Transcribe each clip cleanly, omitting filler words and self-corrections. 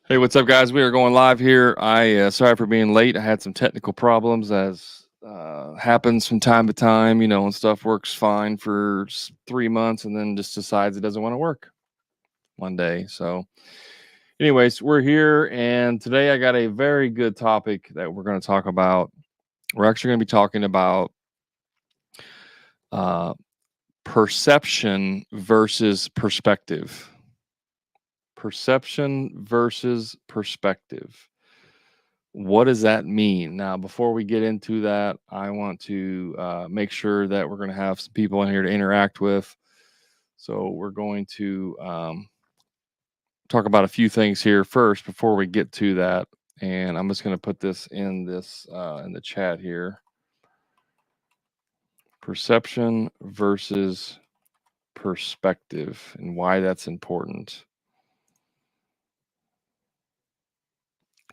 Hey, what's up, guys? We are going live here. Sorry for being late. I had some technical problems, as happens from time to time. And stuff works fine for 3 months, and then just decides it doesn't want to work one day. So, anyways, we're here, and today I got a very good topic that we're going to talk about. We're actually going to be talking about uh, perception versus perspective. Perception versus perspective. What does that mean? Now, before we get into that, I want to make sure that we're going to have some people in here to interact with. So we're going to talk about a few things here first before we get to that, and I'm just going to put this in the chat here. Perception versus perspective, and why that's important.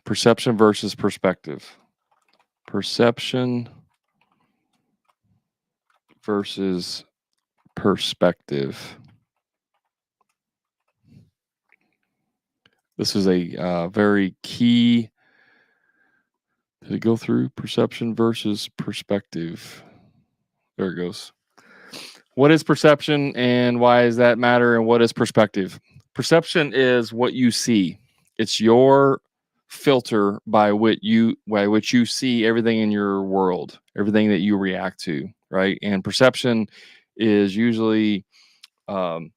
Perception versus perspective. Perception versus perspective. This is a very key. Did it go through? Perception versus perspective. There it goes. What is perception, and why does that matter? And what is perspective? Perception is what you see. It's your filter by which you see everything in your world, everything that you react to, right? And perception is usually um,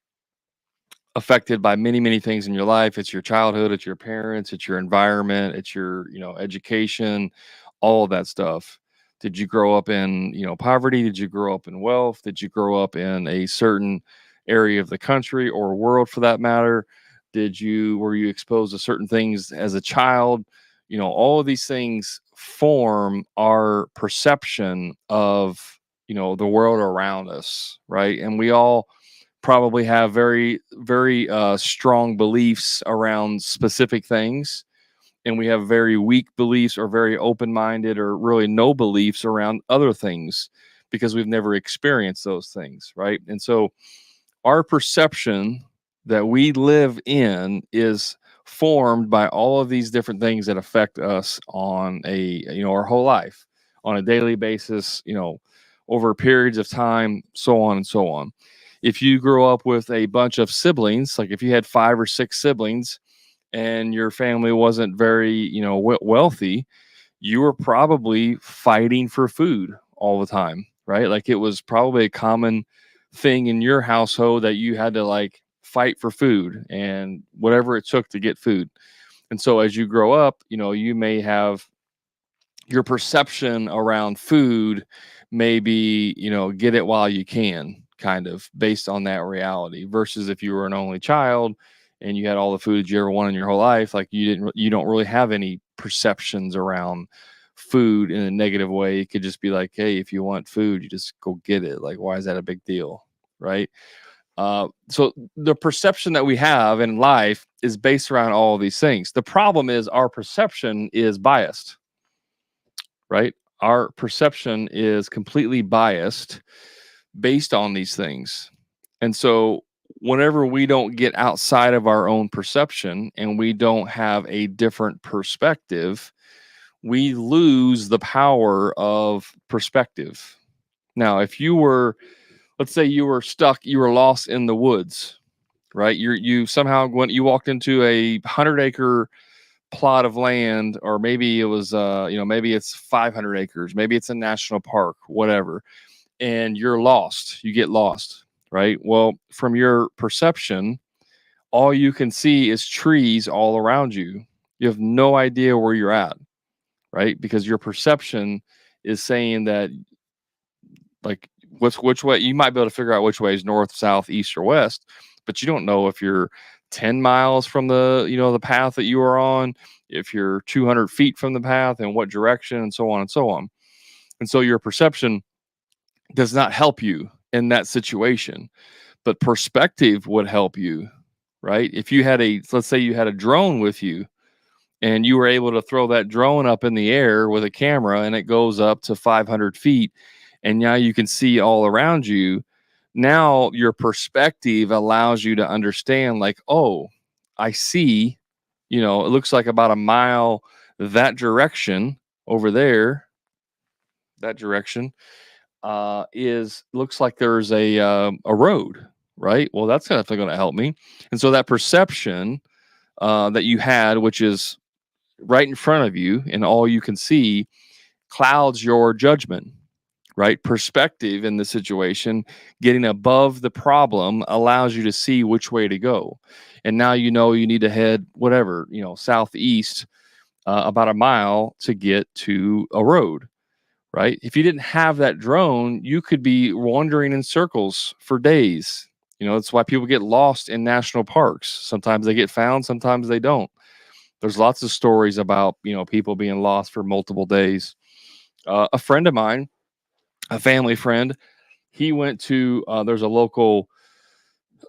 affected by many, many things in your life. It's your childhood, it's your parents, it's your environment, it's your education, all of that stuff. Did you grow up in poverty? Did you grow up in wealth? Did you grow up in a certain area of the country or world, for that matter? Were you exposed to certain things as a child? All of these things form our perception of the world around us, right? And we all probably have very, very strong beliefs around specific things, and we have very weak beliefs or very open-minded or really no beliefs around other things because we've never experienced those things, right? And so our perception that we live in is formed by all of these different things that affect us on our whole life, on a daily basis, over periods of time, so on and so on. If you grew up with a bunch of siblings, like if you had 5 or 6 siblings and your family wasn't very, wealthy, you were probably fighting for food all the time, right? Like it was probably a common thing in your household that you had to like fight for food and whatever it took to get food. And so as you grow up, you may have your perception around food, maybe, get it while you can, kind of based on that reality, versus if you were an only child and you had all the food you ever wanted in your whole life, like you don't really have any perceptions around food in a negative way. It could just be like, hey, if you want food, you just go get it. Like, why is that a big deal? Right. So the perception that we have in life is based around all of these things. The problem is our perception is biased, right? Our perception is completely biased based on these things. And so, whenever we don't get outside of our own perception and we don't have a different perspective, we lose the power of perspective. Now, if you were, let's say you were stuck, you were lost in the woods, right? You somehow you walked into a 100-acre plot of land, or maybe it was maybe it's 500 acres, maybe it's a national park, whatever, and you're lost, you get lost, right? Well, from your perception, all you can see is trees all around you. You have no idea where you're at, right? Because your perception is saying that, like, which way. You might be able to figure out which way is north, south, east, or west, but you don't know if you're 10 miles from the path that you are on, if you're 200 feet from the path, and what direction, and so on and so on. And so your perception does not help you in that situation, but perspective would help you, right? If you had let's say you had a drone with you, and you were able to throw that drone up in the air with a camera, and it goes up to 500 feet, and now you can see all around you. Now your perspective allows you to understand, like, oh, I see it looks like about a mile that direction over there, that direction is looks like there's a road, right? Well, that's definitely going to help me. And so that perception that you had, which is right in front of you and all you can see, clouds your judgment, right? Perspective in the situation, getting above the problem allows you to see which way to go. And now you know you need to head whatever, southeast about a mile to get to a road, right? If you didn't have that drone, you could be wandering in circles for days. That's why people get lost in national parks. Sometimes they get found, sometimes they don't. There's lots of stories about, people being lost for multiple days. A friend of mine, a family friend, he went to, there's a local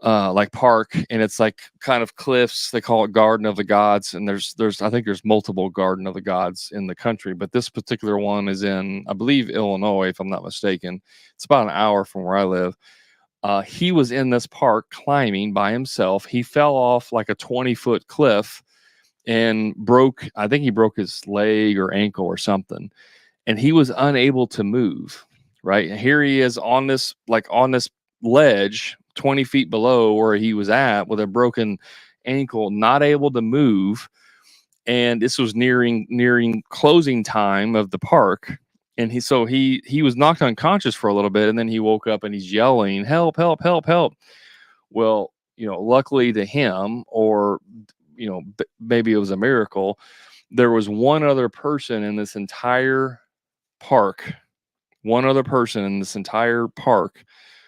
like park, and it's like kind of cliffs. They call it Garden of the Gods, and I think there's multiple Garden of the Gods in the country, but this particular one is in, I believe, Illinois, if I'm not mistaken. It's about an hour from where I live. He was in this park climbing by himself. He fell off like a 20-foot cliff and I think he broke his leg or ankle or something, and he was unable to move. Right, and here he is on this ledge 20 feet below where he was at with a broken ankle, not able to move. And this was nearing closing time of the park. And he was knocked unconscious for a little bit, and then he woke up and he's yelling, "Help, help, help, help." Well, luckily to him, or maybe it was a miracle, there was one other person in this entire park,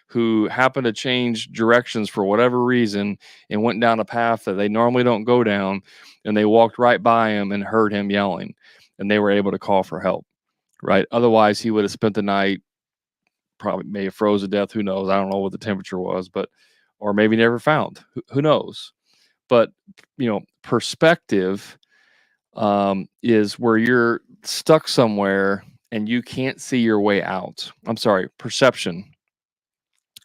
who happened to change directions for whatever reason and went down a path that they normally don't go down, and they walked right by him and heard him yelling, and they were able to call for help, right? Otherwise, he would have spent the night, probably may have froze to death. Who knows? I don't know what the temperature was, or maybe never found. Who knows? But, perspective is where you're stuck somewhere and you can't see your way out. I'm sorry, perception.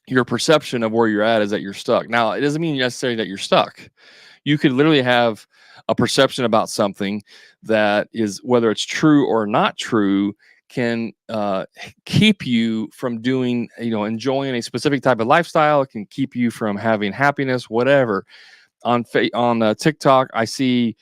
Your perception of where you're at is that you're stuck. Now, it doesn't mean necessarily that you're stuck. You could literally have a perception about something that is, whether it's true or not true, can keep you from doing, enjoying a specific type of lifestyle. It can keep you from having happiness, whatever. On TikTok, I see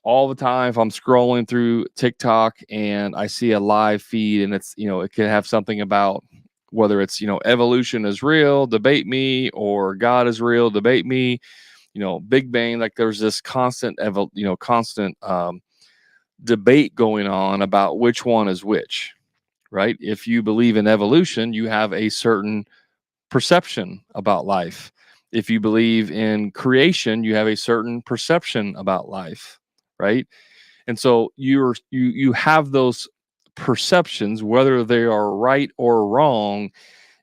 all the time, if I'm scrolling through TikTok and I see a live feed, and it's, it can have something about whether it's, evolution is real, debate me, or God is real, debate me, Big Bang. Like there's this constant debate going on about which one is which, right? If you believe in evolution, you have a certain perception about life. If you believe in creation, you have a certain perception about life, right? And so you have those perceptions, whether they are right or wrong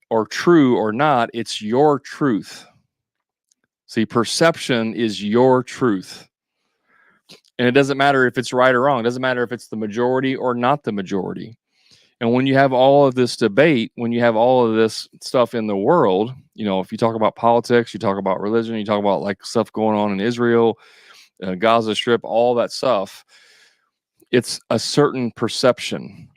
or true or not. It's your truth. See, perception is your truth. And it doesn't matter if it's right or wrong. It doesn't matter if it's the majority or not the majority. And when you have all of this debate, when you have all of this stuff in the world, if you talk about politics, you talk about religion, you talk about like stuff going on in Israel, Gaza Strip, all that stuff, it's a certain perception,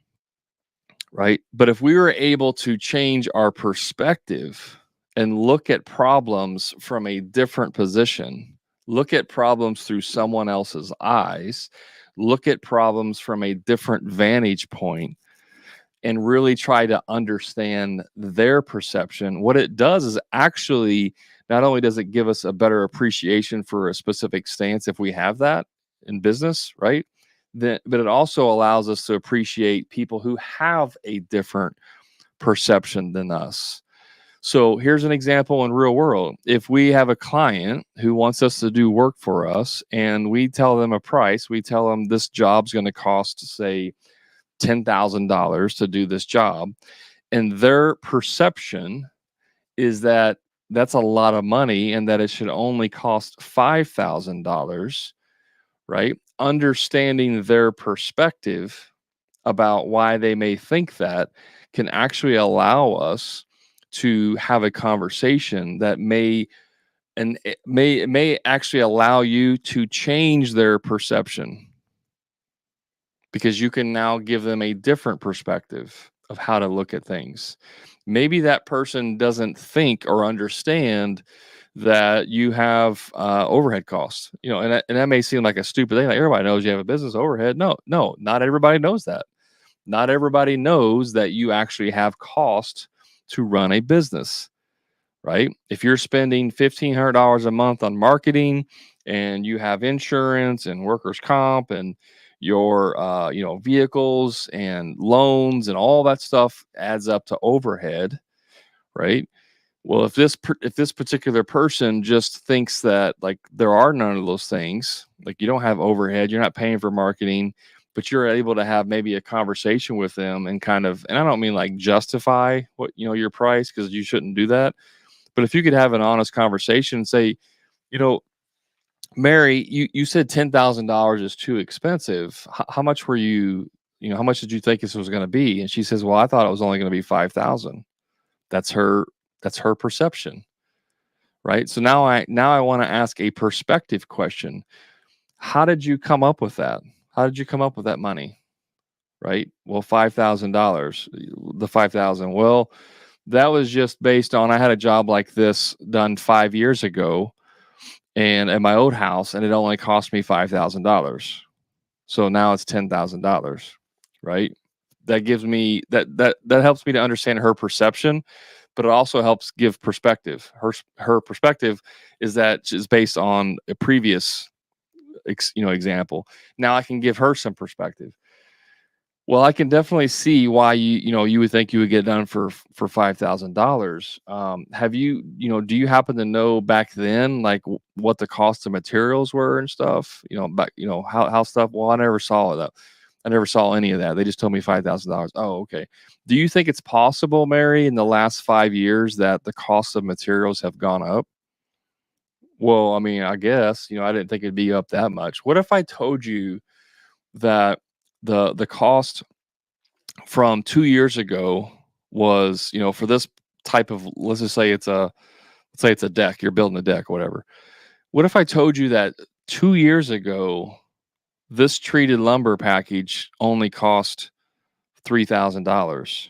right? But if we were able to change our perspective and look at problems from a different position, look at problems through someone else's eyes, look at problems from a different vantage point, and really try to understand their perception, what it does is actually, not only does it give us a better appreciation for a specific stance if we have that in business, right? But it also allows us to appreciate people who have a different perception than us. So here's an example in real world. If we have a client who wants us to do work for us and we tell them a price, we tell them this job's going to cost, say, $10,000 to do this job, and their perception is that that's a lot of money and that it should only cost $5,000, right? Understanding their perspective about why they may think that can actually allow us to have a conversation that may And it may actually allow you to change their perception, because you can now give them a different perspective of how to look at things. Maybe that person doesn't think or understand that you have overhead costs, and that may seem like a stupid thing. Like, everybody knows you have a business overhead. No, no, not everybody knows that. Not everybody knows that you actually have cost to run a business, right? If you're spending $1,500 a month on marketing, and you have insurance and workers' comp and your vehicles and loans and all that stuff adds up to overhead, right? Well, if this particular person just thinks that, like, there are none of those things, like, you don't have overhead, you're not paying for marketing, but you're able to have maybe a conversation with them and kind of, and I don't mean like justify what, your price, because you shouldn't do that. But if you could have an honest conversation and say, you know, Mary, you said $10,000 is too expensive. How much were you, how much did you think this was going to be? And she says, well, I thought it was only going to be 5,000. That's her, that's her perception, right? So now I want to ask a perspective question. How did you come up with that? How did you come up with that money? Right? Well, $5,000, the 5,000. Well, that was just based on, I had a job like this done 5 years ago, and at my old house, and it only cost me $5,000. So now it's $10,000, right? That gives me that helps me to understand her perception, but it also helps give perspective. Her perspective is based on a previous example. Now I can give her some perspective. Well, I can definitely see why you would think you would get done for $5,000. Have do you happen to know back then, like, what the cost of materials were and stuff? Back, how stuff. Well, I never saw that. I never saw any of that. They just told me $5,000. Oh, okay. Do you think it's possible, Mary, in the last 5 years that the cost of materials have gone up? Well, I mean, I guess, I didn't think it'd be up that much. What if I told you that the cost from 2 years ago was, for this type of, let's say it's a deck, you're building a deck, whatever. What if I told you that 2 years ago, this treated lumber package only cost $3,000,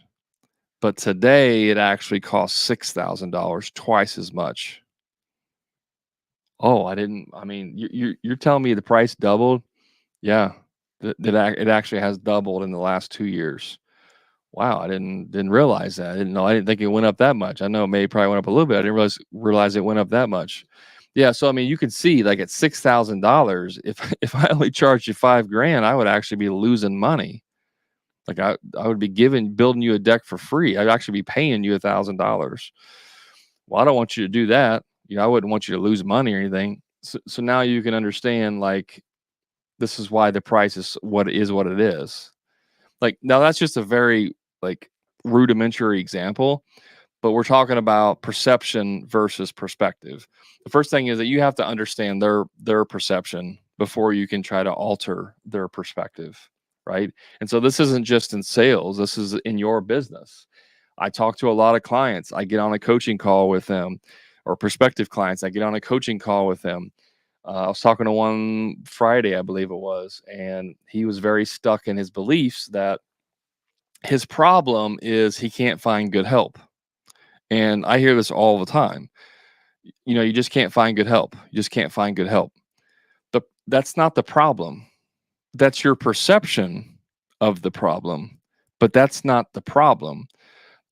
but today it actually costs $6,000, twice as much? Oh, I mean, you're telling me the price doubled? Yeah, it actually has doubled in the last 2 years. Wow, I didn't realize that. I didn't think it went up that much. I know it may probably went up a little bit. I didn't realize it went up that much. Yeah, so I mean, you can see, like, at $6,000, if if I only charged you 5 grand, I would actually be losing money. Like, I would be building you a deck for free. I'd actually be paying you $1,000. Well, I don't want you to do that. I wouldn't want you to lose money or anything. So now you can understand, like, this is why the price is what it is. Like, now that's just a very, like, rudimentary example, but we're talking about perception versus perspective. The first thing is that you have to understand their perception before you can try to alter their perspective, right? And so this isn't just in sales, this is in your business. I talk to a lot of clients. I get on a coaching call with them, or prospective clients. I get on a coaching call with them. I was talking to one Friday, I believe it was, and he was very stuck in his beliefs that his problem is he can't find good help. And I hear this all the time. You just can't find good help. You just can't find good help. That's not the problem. That's your perception of the problem, but that's not the problem.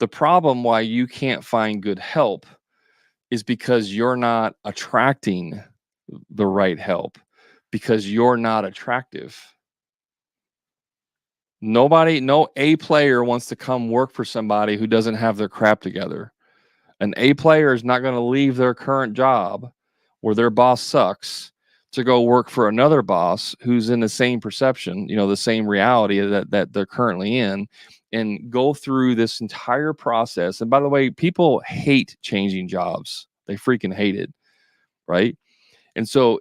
The problem why you can't find good help is because you're not attracting the right help, because you're not attractive. No A player wants to come work for somebody who doesn't have their crap together. An A player is not going to leave their current job where their boss sucks to go work for another boss who's in the same perception, the same reality that they're currently in, and go through this entire process. And by the way, people hate changing jobs. They freaking hate it, right? And so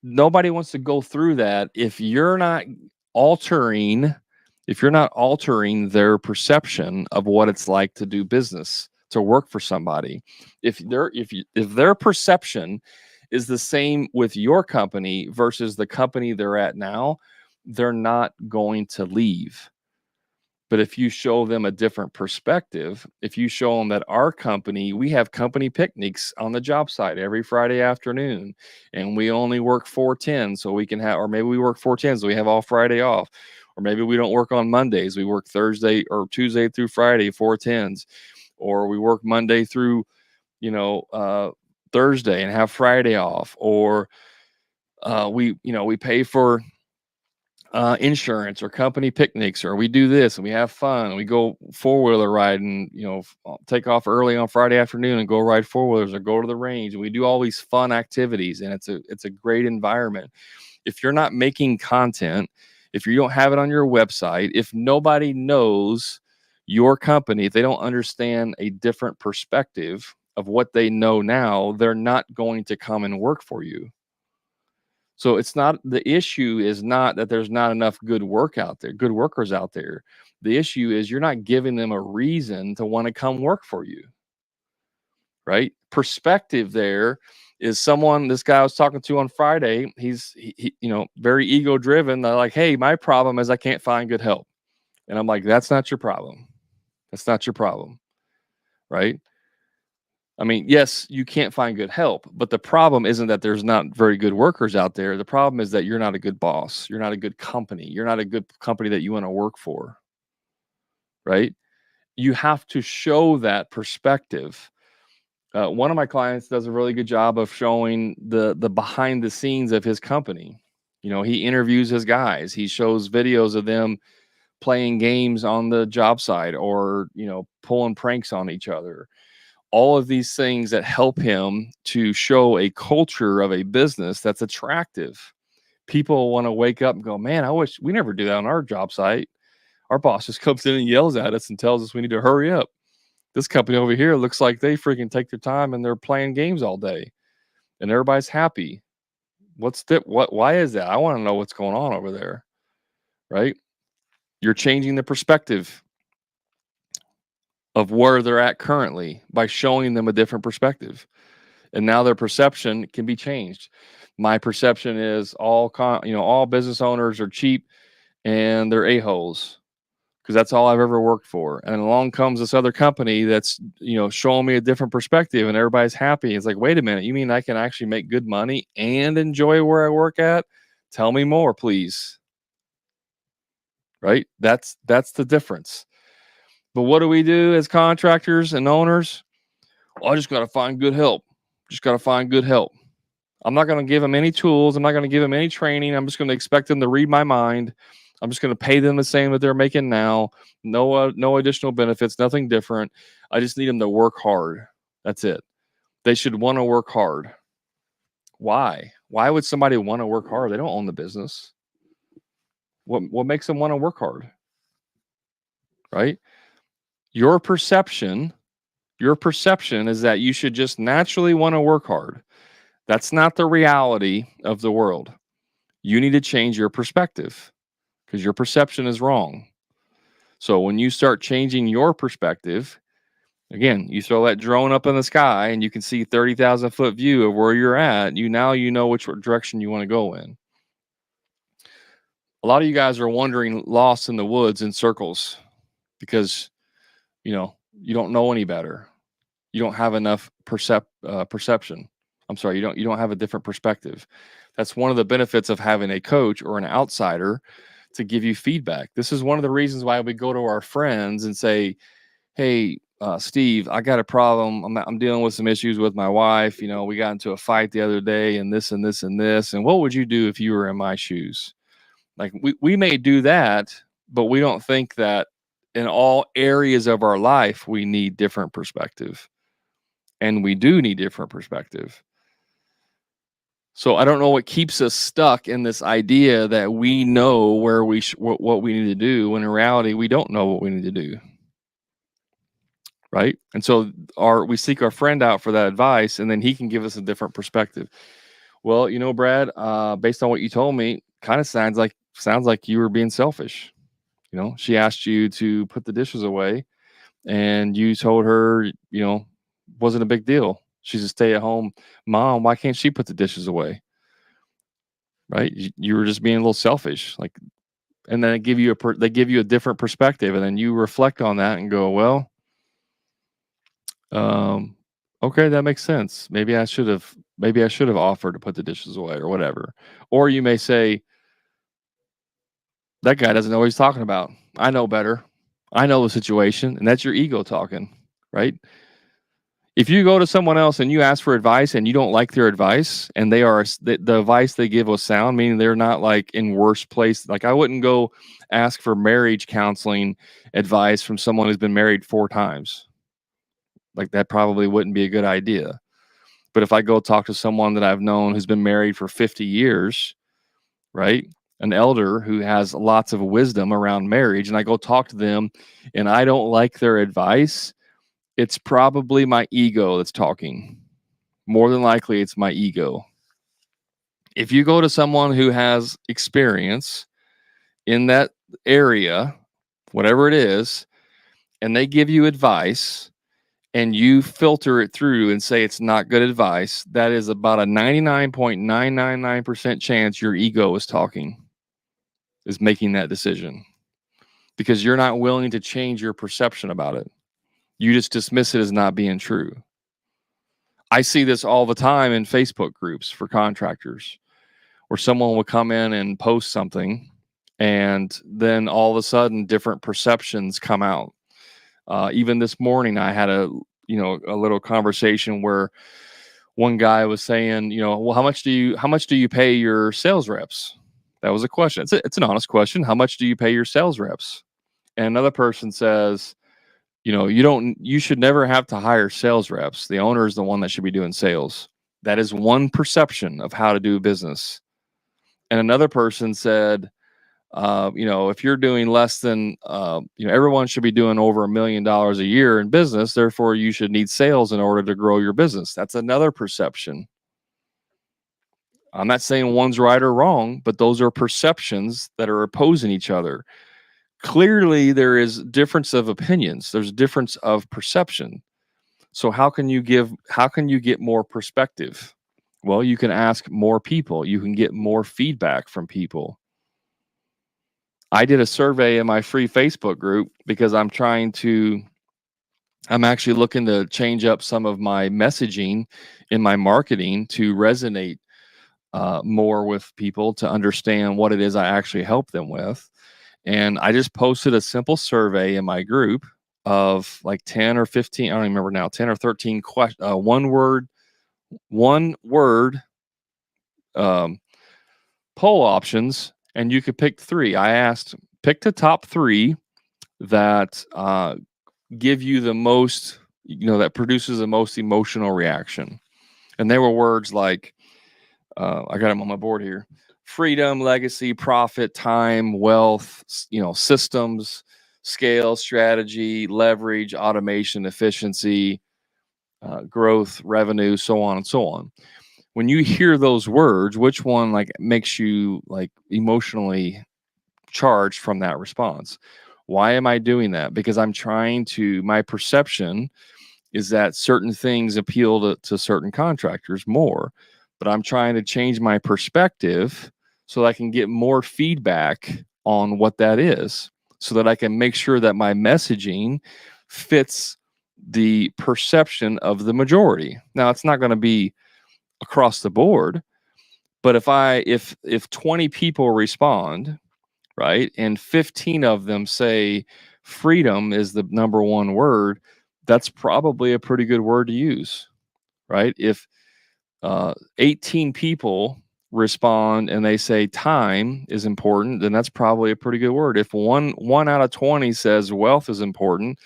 nobody wants to go through that altering if you're not altering their perception of what it's like to do business. to work for somebody. If their perception is the same with your company versus the company they're at now, they're not going to leave. But if you show them a different perspective, if you show them that our company, we have company picnics on the job site every Friday afternoon, and we only work 410 so we can have, or maybe we work 410 so we have all Friday off, or maybe we don't work on Mondays, we work Thursday or Tuesday through Friday 410s, or we work Monday through, Thursday and have Friday off, or we pay for insurance or company picnics, or we do this and we have fun. We go four-wheeler riding, take off early on Friday afternoon and go ride four-wheelers or go to the range. And we do all these fun activities, and it's a great environment. If you're not making content, if you don't have it on your website, if nobody knows your company, if they don't understand a different perspective of what they know now, they're not going to come and work for you. So the issue is not that there's not enough good workers out there. The issue is you're not giving them a reason to want to come work for you, right? Perspective there is this guy I was talking to on Friday, he's very ego driven. They're like, "Hey, my problem is I can't find good help." And I'm like, "That's not your problem. That's not your problem." Right? I mean, yes, you can't find good help, but the problem isn't that there's not very good workers out there. The problem is that you're not a good boss. You're not a good company. You're not a good company that you want to work for, right? You have to show that perspective. One of my clients does a really good job of showing the behind the scenes of his company. He interviews his guys. He shows videos of them playing games on the job site, or pulling pranks on each other. All of these things that help him to show a culture of a business that's attractive. People want to wake up and go, "Man, I wish we never do that on our job site. Our boss just comes in and yells at us and tells us we need to hurry up. This company over here looks like they freaking take their time and they're playing games all day and everybody's happy. Why is that? I want to know what's going on over there." Right? You're changing the perspective of where they're at currently by showing them a different perspective. And now their perception can be changed. My perception is all business owners are cheap and they're a-holes, because that's all I've ever worked for. And along comes this other company that's showing me a different perspective, and everybody's happy. It's like, wait a minute, you mean I can actually make good money and enjoy where I work at? Tell me more, please. Right? That's the difference. But what do we do as contractors and owners? I just got to find good help. Just got to find good help. I'm not going to give them any tools. I'm not going to give them any training. I'm just going to expect them to read my mind. I'm just going to pay them the same that they're making now. No additional benefits, nothing different. I just need them to work hard. That's it. They should want to work hard. Why? Why would somebody want to work hard? They don't own the business. What makes them want to work hard? Right? Your perception is that you should just naturally want to work hard. That's not the reality of the world. You need to change your perspective, because your perception is wrong. So when you start changing your perspective, again, you throw that drone up in the sky and you can see 30,000 foot view of where you're at. You know which direction you want to go in. A lot of you guys are wandering lost in the woods in circles because you don't know any better. You don't have enough perception. I'm sorry, you don't have a different perspective. That's one of the benefits of having a coach or an outsider to give you feedback. This is one of the reasons why we go to our friends and say, "Hey, Steve, I got a problem. I'm dealing with some issues with my wife. We got into a fight the other day, and this and this and this. And what would you do if you were in my shoes?" Like we may do that, but we don't think that in all areas of our life we need different perspective. And we do need different perspective. So I don't know what keeps us stuck in this idea that we know where what we need to do, when in reality we don't know what we need to do. Right? And so we seek our friend out for that advice, and then he can give us a different perspective. Well, Brad, based on what you told me, kind of sounds like you were being selfish. She asked you to put the dishes away, and you told her, wasn't a big deal. She's a stay-at-home mom. Why can't she put the dishes away? Right? You were just being a little selfish. Like, and then they give you a different perspective, and then you reflect on that and go, well, um, okay, that makes sense. Maybe I should have offered to put the dishes away or whatever. Or you may say, that guy doesn't know what he's talking about. I know better. I know the situation, and that's your ego talking, right? If you go to someone else and you ask for advice and you don't like their advice, and the advice they give was sound, meaning they're not like in worse place. Like, I wouldn't go ask for marriage counseling advice from someone who's been married 4 times. Like, that probably wouldn't be a good idea. But if I go talk to someone that I've known who's been married for 50 years, right? An elder who has lots of wisdom around marriage, and I go talk to them and I don't like their advice, it's probably my ego that's talking. More than likely, it's my ego. If you go to someone who has experience in that area, whatever it is, and they give you advice and you filter it through and say it's not good advice, that is about a 99.999% chance your ego is talking, is making that decision, because you're not willing to change your perception about it. You just dismiss it as not being true. I see this all the time in Facebook groups for contractors, where someone will come in and post something, and then all of a sudden different perceptions come out. Even this morning, I had a little conversation where one guy was saying, well, how much do you pay your sales reps? That was a question. It's an honest question. How much do you pay your sales reps? And another person says, you should never have to hire sales reps. The owner is the one that should be doing sales. That is one perception of how to do business. And another person said, if you're doing less than, everyone should be doing over $1 million a year in business. Therefore, you should need sales in order to grow your business. That's another perception. I'm not saying one's right or wrong, but those are perceptions that are opposing each other. Clearly, there is difference of opinions. There's difference of perception. So how can you get more perspective? Well, you can ask more people. You can get more feedback from people. I did a survey in my free Facebook group because I'm actually looking to change up some of my messaging in my marketing to resonate more with people, to understand what it is I actually help them with. And I just posted a simple survey in my group of like 10 or 15, I don't remember now, 10 or 13 one word poll options, and you could pick 3. I asked, pick the top 3 that give you the most, that produces the most emotional reaction. And there were words like, I got them on my board here: freedom, legacy, profit, time, wealth, systems, scale, strategy, leverage, automation, efficiency, growth, revenue, so on and so on. When you hear those words, which one like makes you like emotionally charged from that response? Why am I doing that? Because my perception is that certain things appeal to certain contractors more, but I'm trying to change my perspective so that I can get more feedback on what that is, so that I can make sure that my messaging fits the perception of the majority. Now, it's not going to be across the board, but if 20 people respond, right, and 15 of them say freedom is the number one word, that's probably a pretty good word to use, right? If 18 people respond and they say time is important, then that's probably a pretty good word. If one out of 20 says wealth is important,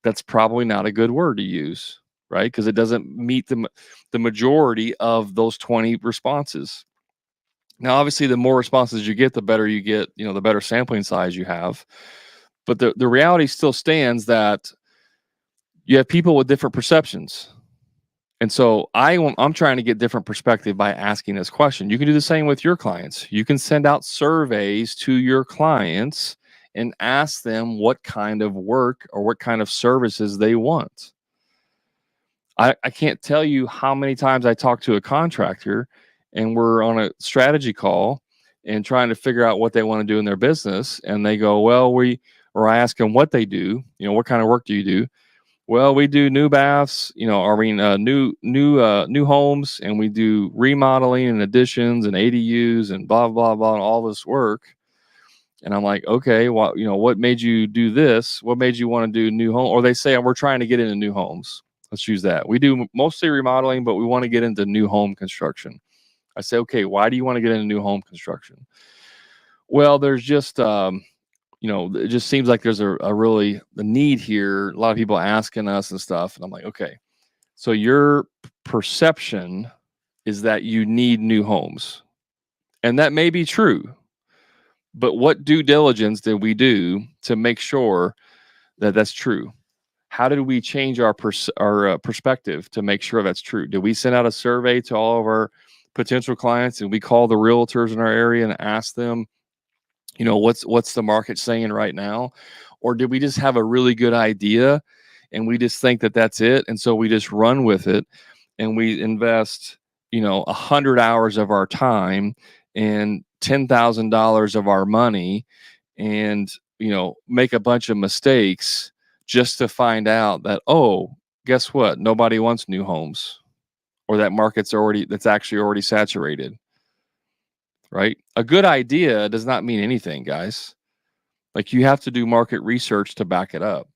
that's probably not a good word to use, right? Because it doesn't meet the majority of those 20 responses. Now, obviously, the more responses you get, the better you get, the better sampling size you have. But the reality still stands that you have people with different perceptions. And so I'm trying to get different perspective by asking this question. You can do the same with your clients. You can send out surveys to your clients and ask them what kind of work or what kind of services they want. I can't tell you how many times I talk to a contractor and we're on a strategy call and trying to figure out what they want to do in their business. And they go, well, or I ask them what they do, what kind of work do you do? Well, we do new baths, new homes, and we do remodeling and additions and ADUs and blah, blah, blah, and all this work. And I'm like, okay, well, what made you do this? What made you want to do new home? Or they say, we're trying to get into new homes. Let's use that. We do mostly remodeling, but we want to get into new home construction. I say, okay, why do you want to get into new home construction? Well, there's just, it just seems like there's a really the need here. A lot of people asking us and stuff. And I'm like, okay, so your perception is that you need new homes. And that may be true. But what due diligence did we do to make sure that that's true? How did we change our perspective to make sure that's true? Did we send out a survey to all of our potential clients and we call the realtors in our area and ask them, what's the market saying right now? Or did we just have a really good idea and we just think that that's it? And so we just run with it and we invest, 100 hours of our time and $10,000 of our money and, make a bunch of mistakes just to find out that, oh, guess what? Nobody wants new homes, or that market's that's actually already saturated, right? A good idea does not mean anything, guys. Like, you have to do market research to back it up.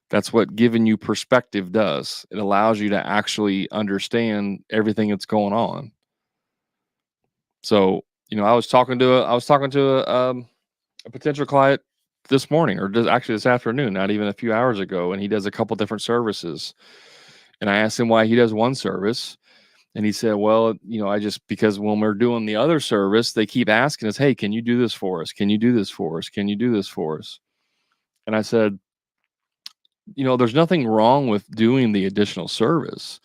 That's what giving you perspective does. It allows you to actually understand everything that's going on. So, I was talking to a potential client this morning, or actually this afternoon, not even a few hours ago, and he does a couple different services. And I asked him why he does one service, and he said, well, because when we're doing the other service, they keep asking us, hey, can you do this for us? Can you do this for us? Can you do this for us? And I said, there's nothing wrong with doing the additional service,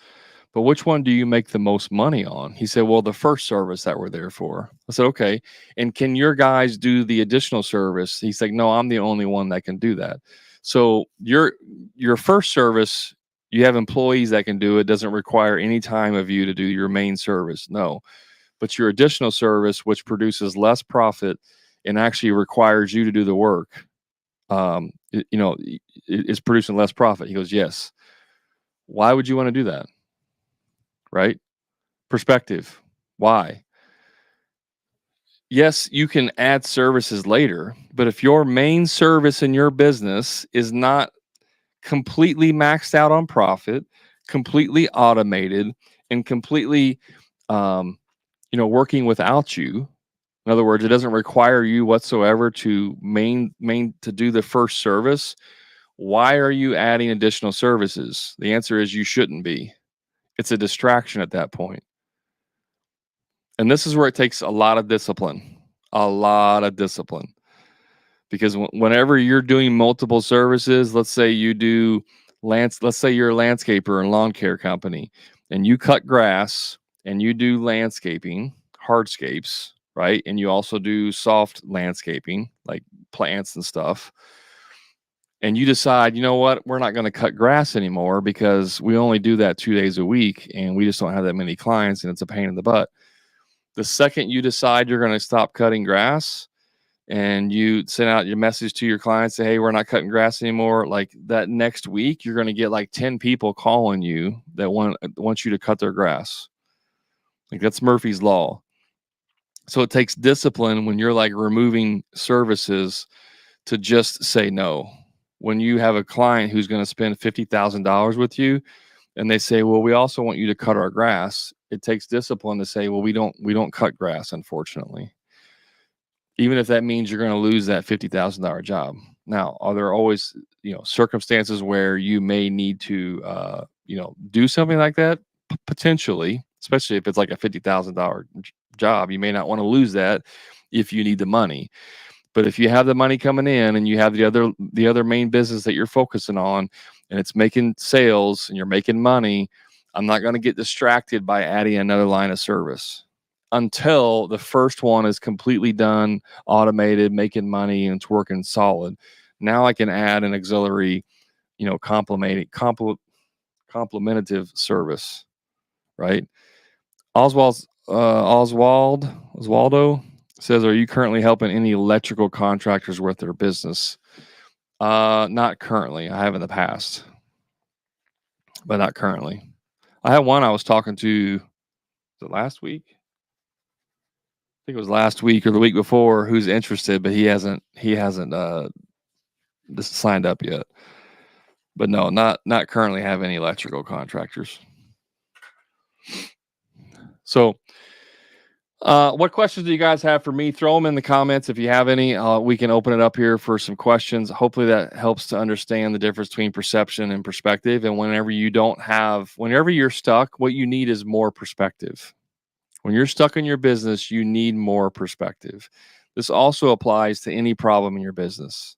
but which one do you make the most money on? He said, well, the first service that we're there for. I said, okay. And can your guys do the additional service? He's like, no, I'm the only one that can do that. So your first service, you have employees that can do it. Doesn't require any time of you to do your main service. No, but your additional service, which produces less profit and actually requires you to do the work, is producing less profit. He goes, yes. Why would you want to do that? Right? Perspective. Why? Yes, you can add services later, but if your main service in your business is not completely maxed out on profit, completely automated, and completely, working without you. In other words, it doesn't require you whatsoever to to do the first service. Why are you adding additional services? The answer is you shouldn't be. It's a distraction at that point. And this is where it takes a lot of discipline, because whenever you're doing multiple services, let's say you do let's say you're a landscaper and lawn care company, and you cut grass and you do landscaping, hardscapes, right? And you also do soft landscaping, like plants and stuff. And you decide, you know what, we're not going to cut grass anymore because we only do that 2 days a week and we just don't have that many clients and it's a pain in the butt. The second you decide you're going to stop cutting grass and you send out your message to your clients, say, hey, we're not cutting grass anymore, like that next week, you're going to get like 10 people calling you that want you to cut their grass. Like, that's Murphy's Law. So it takes discipline when you're like removing services to just say no. When you have a client who's going to spend $50,000 with you and they say, well, we also want you to cut our grass, it takes discipline to say, well, we don't cut grass, unfortunately. Even if that means you're going to lose that $50,000 job. Now, are there always, circumstances where you may need to, do something like that? Potentially, especially if it's like a $50,000 job, you may not want to lose that if you need the money. But if you have the money coming in and you have the other main business that you're focusing on and it's making sales and you're making money, I'm not going to get distracted by adding another line of service. until the first one is completely done, automated, making money, and it's working solid. Now I can add an auxiliary, complementative service, right? Oswaldo says, "Are you currently helping any electrical contractors with their business?" Not currently. I have in the past, but not currently. I had one I was talking to, was it last week? I think it was last week or the week before, who's interested, but he hasn't just signed up yet. But no, not currently have any electrical contractors. So, what questions do you guys have for me? Throw them in the comments if you have any. We can open it up here for some questions. Hopefully that helps to understand the difference between perception and perspective. And whenever you're stuck, what you need is more perspective. When you're stuck in your business, you need more perspective. This also applies to any problem in your business.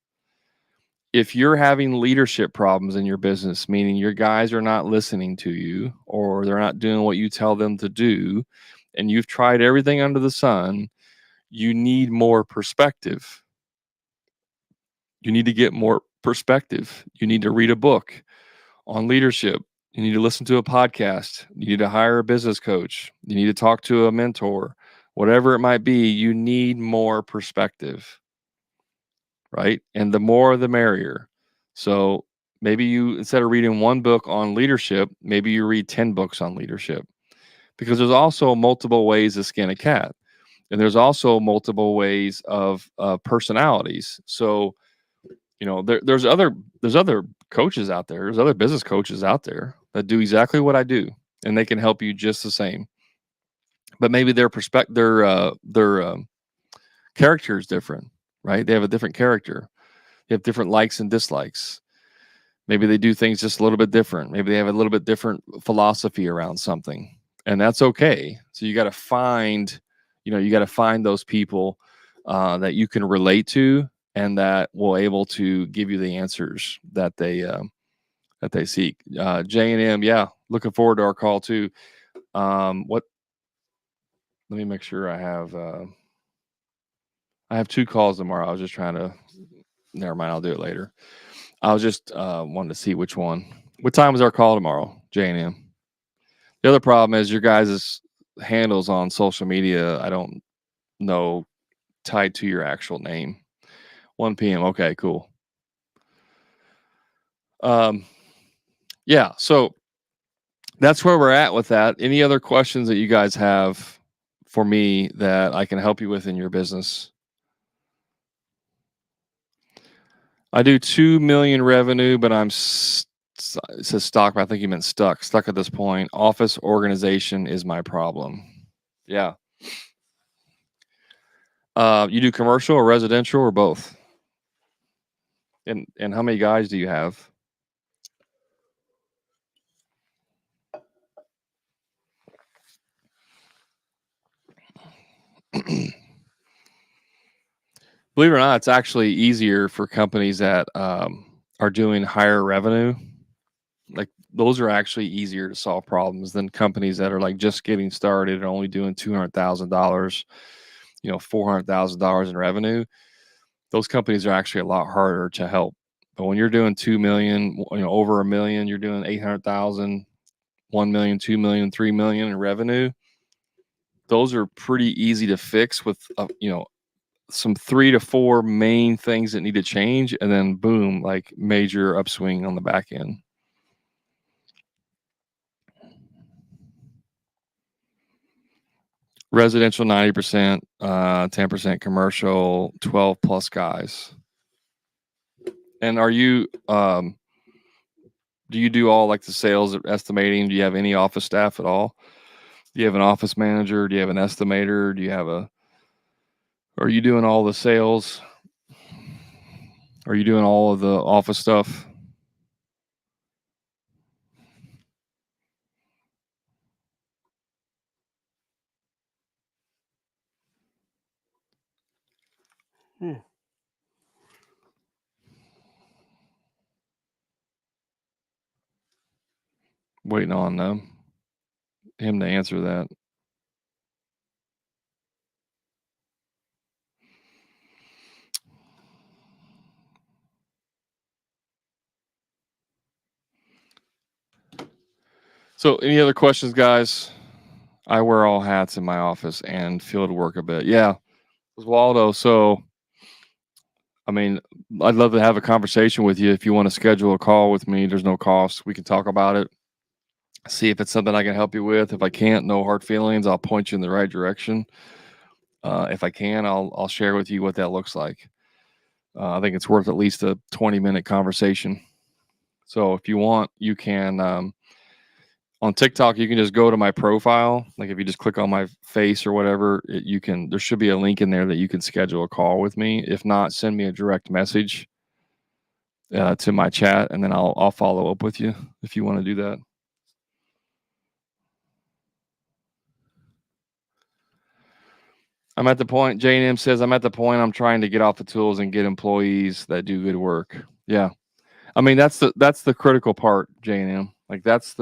If you're having leadership problems in your business, meaning your guys are not listening to you or they're not doing what you tell them to do, and you've tried everything under the sun, you need more perspective. You need to get more perspective. You need to read a book on leadership. You need to listen to a podcast. You need to hire a business coach. You need to talk to a mentor. Whatever it might be, you need more perspective, right? And the more, the merrier. So maybe you, instead of reading one book on leadership, maybe you read 10 books on leadership, because there's also multiple ways to skin a cat. And there's also multiple ways of personalities. So, there's other coaches out there. There's other business coaches out there that do exactly what I do, and they can help you just the same. But maybe their character is different, right? They have a different character. They have different likes and dislikes. Maybe they do things just a little bit different. Maybe they have a little bit different philosophy around something, and that's okay. So you got to find, those people that you can relate to and that will able to give you the answers that they seek. J&M, yeah, looking forward to our call too. What? Let me make sure I have 2 calls tomorrow. I was just trying to. Never mind, I'll do it later. I was just wanting to see which one. What time is our call tomorrow, J&M? The other problem is your guys' handles on social media, I don't know, tied to your actual name. 1 p.m. Okay, cool. Yeah, so that's where we're at with that. Any other questions that you guys have for me that I can help you with in your business? I do 2 million revenue, but it says stock, but I think you meant stuck at this point. Office organization is my problem. Yeah. You do commercial or residential or both? And how many guys do you have? Believe it or not, it's actually easier for companies that are doing higher revenue. Like, those are actually easier to solve problems than companies that are like just getting started and only doing $200,000, $400,000 in revenue. Those companies are actually a lot harder to help. But when you're doing 2 million, over a million, you're doing 800,000, 1 million, 2 million, 3 million in revenue. Those are pretty easy to fix with, some 3 to 4 main things that need to change, and then boom, like major upswing on the back end. Residential 90%, 10% commercial, 12 plus guys. And are you do you do all like the sales estimating? Do you have any office staff at all? Do you have an office manager? Do you have an estimator? Are you doing all the sales? Are you doing all of the office stuff? Waiting on him to answer that. So, any other questions, guys? I wear all hats in my office and field work a bit. Yeah, Waldo. So, I mean, I'd love to have a conversation with you. If you want to schedule a call with me, there's no cost. We can talk about it, see if it's something I can help you with. If I can't, no hard feelings. I'll point you in the right direction. If I can, I'll share with you what that looks like. I think it's worth at least a 20-minute conversation. So if you want, you can on TikTok, you can just go to my profile. Like if you just click on my face or whatever, there should be a link in there that you can schedule a call with me. If not, send me a direct message to my chat, and then I'll follow up with you if you want to do that. I'm at the point, J&M says, I'm at the point I'm trying to get off the tools and get employees that do good work. Yeah. I mean, that's the critical part, J&M. Like that's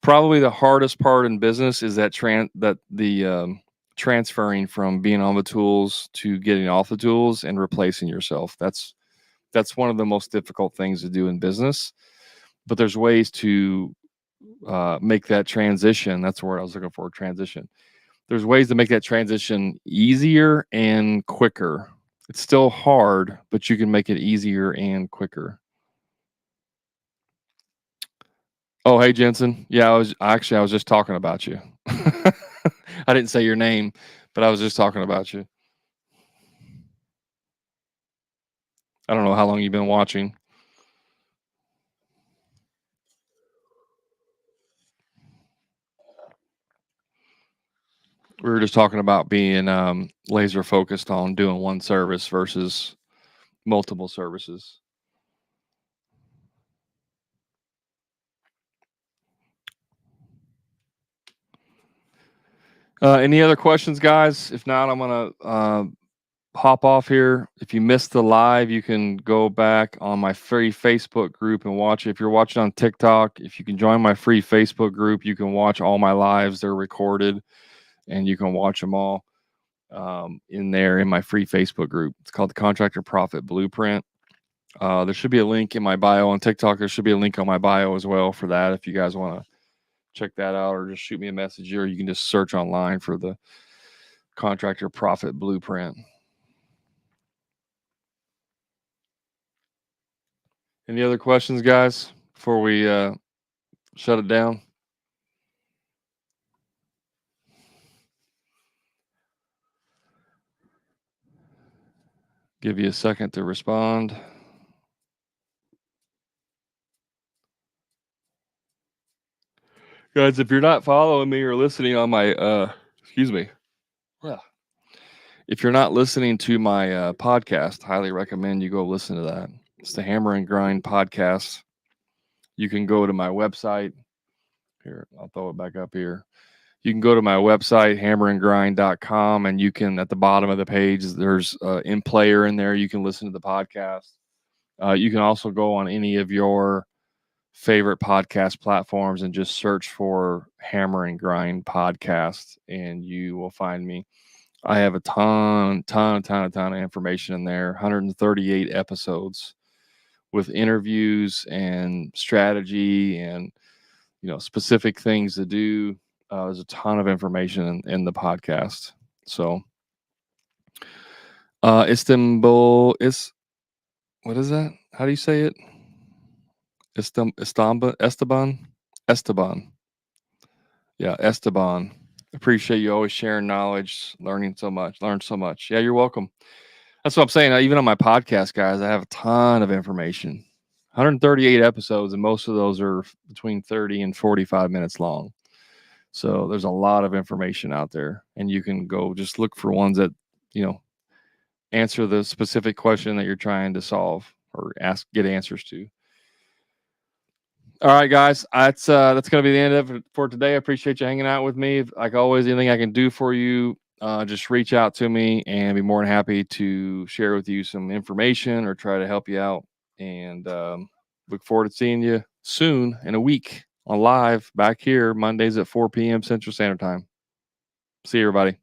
probably the hardest part in business is that transferring from being on the tools to getting off the tools and replacing yourself. That's one of the most difficult things to do in business. But there's ways to make that transition. That's the word I was looking for, transition. There's ways to make that transition easier and quicker. It's still hard, but you can make it easier and quicker. Oh, hey, Jensen. Yeah, I was just talking about you. I didn't say your name, but I was just talking about you. I don't know how long you've been watching. We were just talking about being laser focused on doing one service versus multiple services. Any other questions, guys? If not, I'm gonna hop off here. If you missed the live, you can go back on my free Facebook group and watch it. If you're watching on TikTok, if you can join my free Facebook group, you can watch all my lives. They're recorded, and you can watch them all in my free Facebook group. It's called the Contractor Profit Blueprint. There should be a link in my bio on TikTok. There should be a link on my bio as well for that if you guys want to check that out, or just shoot me a message, or you can just search online for the Contractor Profit Blueprint. Any other questions, guys, before we shut it down? Give you a second to respond. Guys, if you're not following me or listening on my excuse me. Yeah. If you're not listening to my podcast, highly recommend you go listen to that. It's the Hammer and Grind podcast. You can go to my website. Here, I'll throw it back up here. You can go to my website, hammerandgrind.com, and you can, at the bottom of the page, there's in player in there. You can listen to the podcast. You can also go on any of your favorite podcast platforms and just search for Hammer and Grind podcast, and you will find me. I have a ton of information in there, 138 episodes with interviews and strategy and, specific things to do. There's a ton of information in the podcast. So, Istanbul is, what is that? How do you say it? Esteban. Yeah, Esteban. Appreciate you always sharing knowledge, learn so much. Yeah, you're welcome. That's what I'm saying. Even on my podcast, guys, I have a ton of information. 138 episodes, and most of those are between 30 and 45 minutes long. So there's a lot of information out there, and you can go just look for ones that, answer the specific question that you're trying to solve or get answers to. All right, guys, that's going to be the end of it for today. I appreciate you hanging out with me. Like always, anything I can do for you, just reach out to me, and be more than happy to share with you some information or try to help you out. And look forward to seeing you soon in a week on live back here Mondays at 4 p.m. Central Standard Time. See you, everybody.